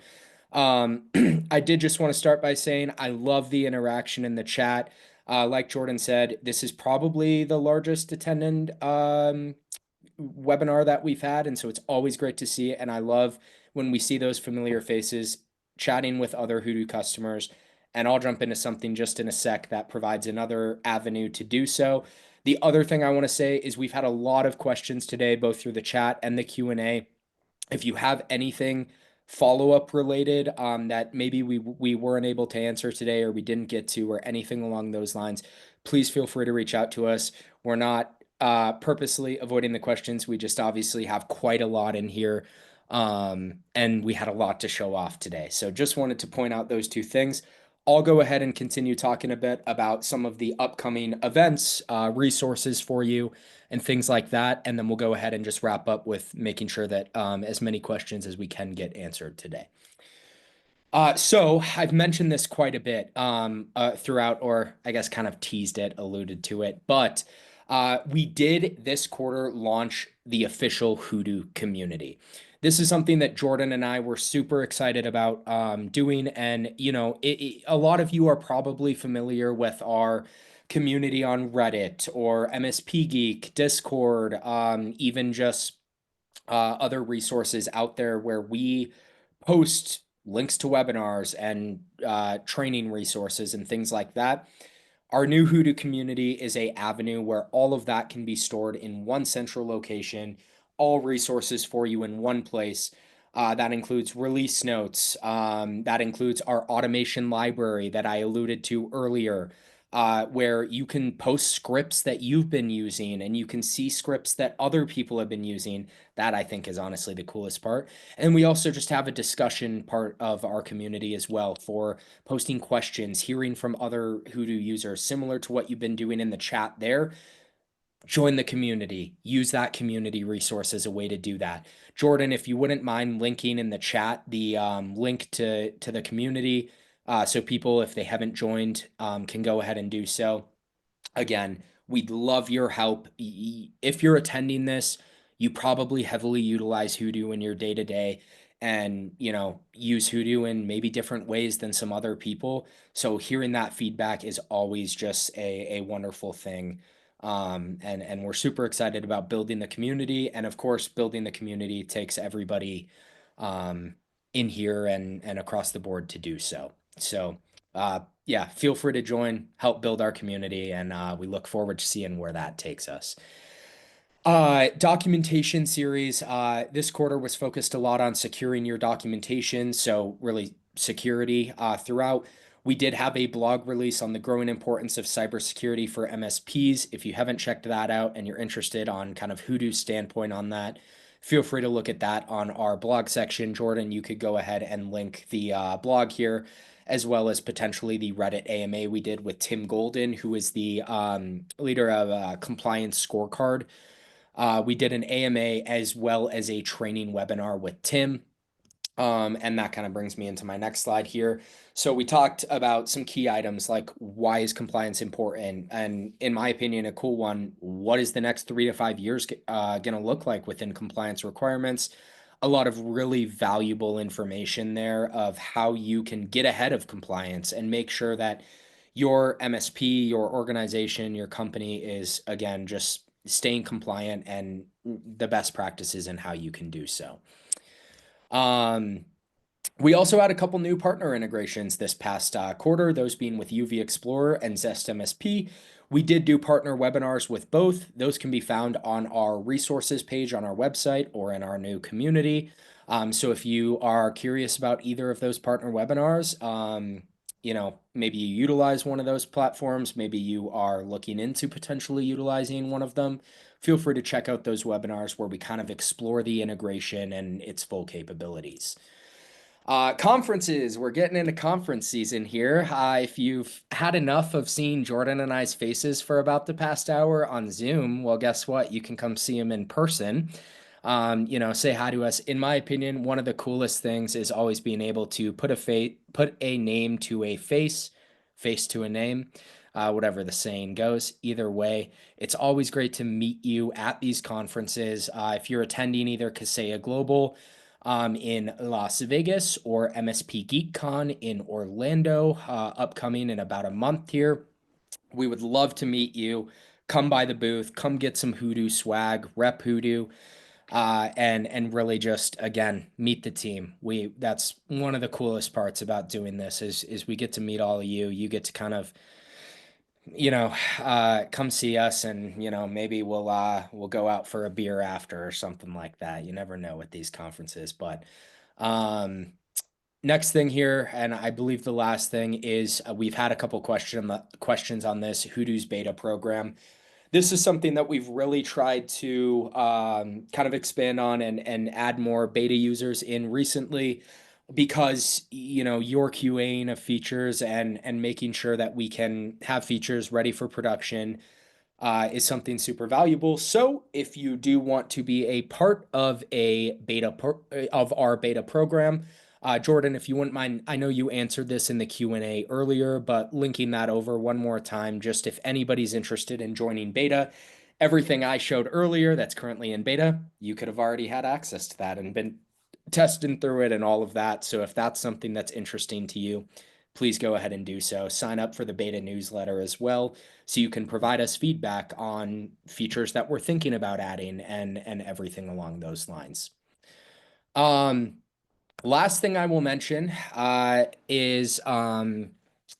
I did just want to start by saying I love the interaction in the chat. Like Jordan said, this is probably the largest attended webinar that we've had. And so it's always great to see it. And I love when we see those familiar faces chatting with other Hudu customers. And I'll jump into something just in a sec that provides another avenue to do so. The other thing I want to say is we've had a lot of questions today, both through the chat and the Q&A. If you have anything follow-up related that maybe we weren't able to answer today or we didn't get to or anything along those lines, please feel free to reach out to us. We're not purposely avoiding the questions. We just obviously have quite a lot in here. And we had a lot to show off today. So just wanted to point out those two things. I'll go ahead and continue talking a bit about some of the upcoming events, resources for you, and things like that. And then we'll go ahead and just wrap up with making sure that as many questions as we can get answered today. So I've mentioned this quite a bit throughout, or I guess kind of teased it, alluded to it, but we did this quarter launch the official Hudu community. This is something that Jordan and I were super excited about doing, and a lot of you are probably familiar with our community on Reddit or MSP Geek, Discord, even just other resources out there where we post links to webinars and training resources and things like that. Our new Hudu community is a avenue where all of that can be stored in one central location, all resources for you in one place. That includes release notes. That includes our automation library that I alluded to earlier, where you can post scripts that you've been using and you can see scripts that other people have been using. That I think is honestly the coolest part. And we also just have a discussion part of our community as well for posting questions, hearing from other Hudu users, similar to what you've been doing in the chat there. Join the community, use that community resource as a way to do that. Jordan, if you wouldn't mind linking in the chat the link to the community so people, if they haven't joined, can go ahead and do so. Again, we'd love your help. If you're attending this, you probably heavily utilize Hudu in your day to day and, use Hudu in maybe different ways than some other people. So hearing that feedback is always just a wonderful thing. And we're super excited about building the community. And of course, building the community takes everybody in here and across the board to do so. So, yeah, feel free to join, help build our community, and we look forward to seeing where that takes us. Documentation series. This quarter was focused a lot on securing your documentation, so really security throughout. We did have a blog release on the growing importance of cybersecurity for MSPs. If you haven't checked that out and you're interested on kind of Hudu's standpoint on that, feel free to look at that on our blog section. Jordan, you could go ahead and link the blog here, as well as potentially the Reddit AMA we did with Tim Golden, who is the leader of Compliance Scorecard. We did an AMA as well as a training webinar with Tim. And that kind of brings me into my next slide here. So we talked about some key items like why is compliance important? And in my opinion, a cool one, what is the next 3 to 5 years going to look like within compliance requirements? A lot of really valuable information there of how you can get ahead of compliance and make sure that your MSP, your organization, your company is, again, just staying compliant and the best practices and how you can do so. Um, We also had a couple new partner integrations this past quarter, those being with UV Explorer and Zest MSP. We did do partner webinars with both. Those can be found on our resources page on our website or in our new community. So if you are curious about either of those partner webinars, maybe you utilize one of those platforms, maybe you are looking into potentially utilizing one of them, feel free to check out those webinars where we kind of explore the integration and its full capabilities. Conferences, we're getting into conference season here. If you've had enough of seeing Jordan and I's faces for about the past hour on Zoom, well, guess what? You can come see him in person. Say hi to us. In my opinion, one of the coolest things is always being able to put a name to a face, face to a name, whatever the saying goes. Either way, it's always great to meet you at these conferences. If you're attending either Kaseya Global, in Las Vegas or MSP GeekCon in Orlando, upcoming in about a month here. We would love to meet you. Come by the booth, come get some Hudu swag, rep Hudu, and really just again meet the team. That's one of the coolest parts about doing this is we get to meet all of you. You get to kind of come see us and, maybe we'll go out for a beer after or something like that. You never know with these conferences, but um, next thing here, and I believe the last thing is we've had a couple questions on this Hoodoo's beta program. This is something that we've really tried to kind of expand on and add more beta users in recently because you're QAing of features and making sure that we can have features ready for production is something super valuable. So if you do want to be a part of of our beta program, Jordan, if you wouldn't mind, I know you answered this in the Q&A earlier, but linking that over one more time, just if anybody's interested in joining beta, everything I showed earlier that's currently in beta, you could have already had access to that and been testing through it and all of that. So if that's something that's interesting to you, please go ahead and do so. Sign up for the beta newsletter as well, so you can provide us feedback on features that we're thinking about adding and everything along those lines. Um, Last thing I will mention is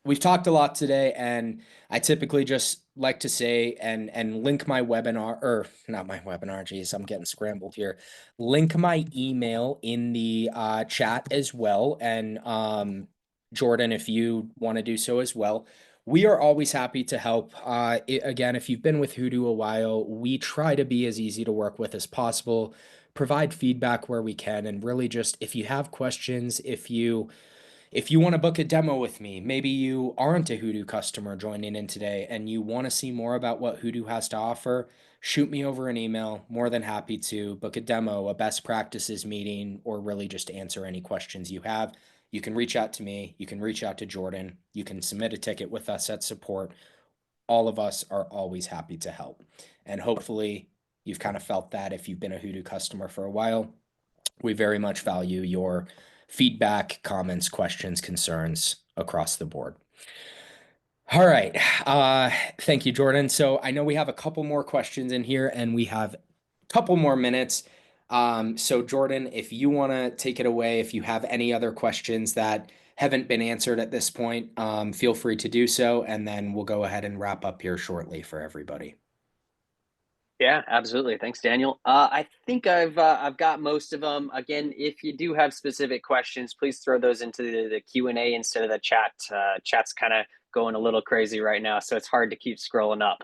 we've talked a lot today, and I typically just like to say and link my webinar, or not my webinar, geez, I'm getting scrambled here. Link my email in the chat as well. And Jordan, if you want to do so as well. We are always happy to help. Again, if you've been with Hudu a while, we try to be as easy to work with as possible, provide feedback where we can, and really just if you have questions, if you want to book a demo with me, maybe you aren't a Hudu customer joining in today and you want to see more about what Hudu has to offer, shoot me over an email. More than happy to book a demo, a best practices meeting, or really just answer any questions you have. You can reach out to me. You can reach out to Jordan. You can submit a ticket with us at support. All of us are always happy to help. And hopefully, you've kind of felt that if you've been a Hudu customer for a while. We very much value your feedback, comments, questions, concerns across the board. All right. Thank you, Jordan. So I know we have a couple more questions in here and we have a couple more minutes. So Jordan, if you want to take it away, if you have any other questions that haven't been answered at this point, feel free to do so, and then we'll go ahead and wrap up here shortly for everybody. Yeah, absolutely. Thanks, Daniel. I think I've got most of them. Again, if you do have specific questions, please throw those into the Q&A instead of the chat. Chat's kind of going a little crazy right now, so it's hard to keep scrolling up.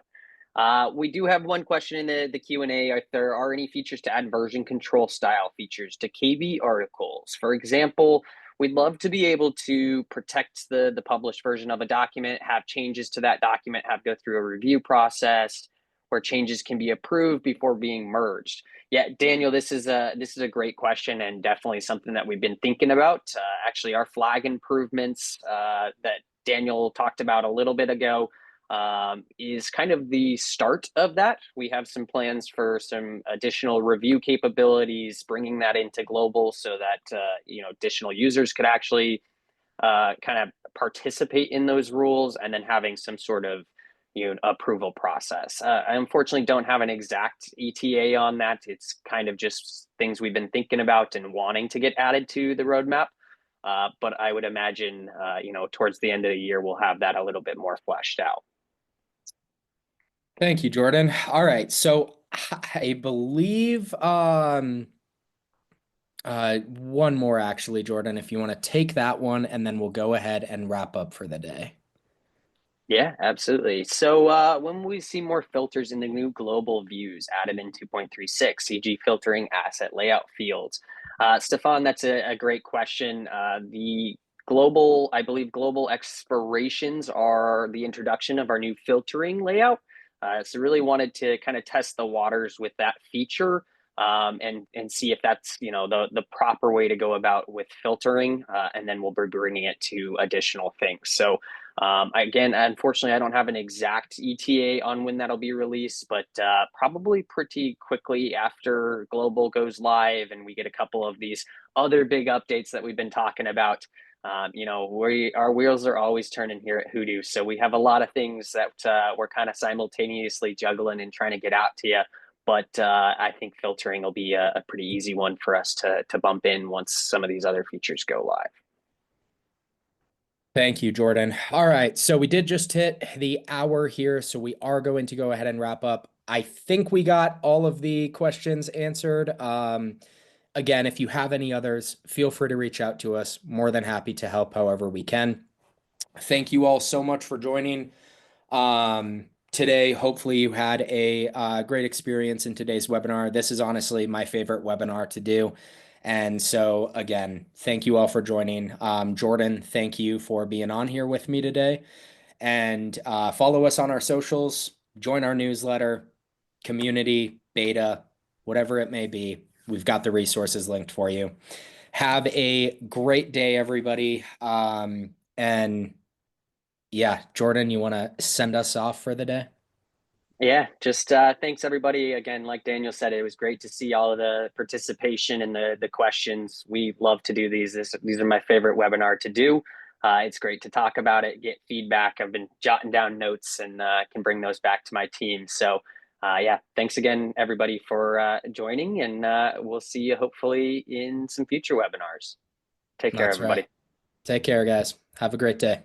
We do have one question in the Q&A. If there are any features to add version control style features to KB articles. For example, we'd love to be able to protect the published version of a document, have changes to that document, have go through a review process where changes can be approved before being merged. Yeah, Daniel, this is a great question and definitely something that we've been thinking about. Actually, our flag improvements that Daniel talked about a little bit ago is kind of the start of that. We have some plans for some additional review capabilities, bringing that into global so that additional users could actually kind of participate in those rules, and then having some sort of approval process. I unfortunately don't have an exact ETA on that. It's kind of just things we've been thinking about and wanting to get added to the roadmap. But I would imagine, towards the end of the year, we'll have that a little bit more fleshed out. Thank you, Jordan. All right. So I believe one more actually, Jordan, if you want to take that one and then we'll go ahead and wrap up for the day. Yeah, absolutely. So when we see more filters in the new global views added in 2.36, CG filtering asset layout fields. Stefan, that's a great question. I believe global expirations are the introduction of our new filtering layout. So really wanted to kind of test the waters with that feature, and see if that's the proper way to go about with filtering, and then we'll be bringing it to additional things. So again, unfortunately, I don't have an exact ETA on when that'll be released, but probably pretty quickly after Global goes live and we get a couple of these other big updates that we've been talking about. Our wheels are always turning here at Hudu, so we have a lot of things that we're kind of simultaneously juggling and trying to get out to you. But I think filtering will be a pretty easy one for us to bump in once some of these other features go live. Thank you, Jordan. All right. So we did just hit the hour here. So we are going to go ahead and wrap up. I think we got all of the questions answered. Again, if you have any others, feel free to reach out to us. More than happy to help however we can. Thank you all so much for joining today. Hopefully, you had a great experience in today's webinar. This is honestly my favorite webinar to do. And so, again, thank you all for joining. Jordan, thank you for being on here with me today. And follow us on our socials, join our newsletter, community, beta, whatever it may be. We've got the resources linked for you. Have a great day, everybody. And yeah, Jordan, you want to send us off for the day? Yeah, just thanks everybody again. Like Daniel said, it was great to see all of the participation and the questions. We love to do these. These are my favorite webinar to do. It's great to talk about it, get feedback. I've been jotting down notes and can bring those back to my team. So yeah, thanks again everybody for joining, and we'll see you hopefully in some future webinars. Take care, That's right. everybody. Take care, guys. Have a great day.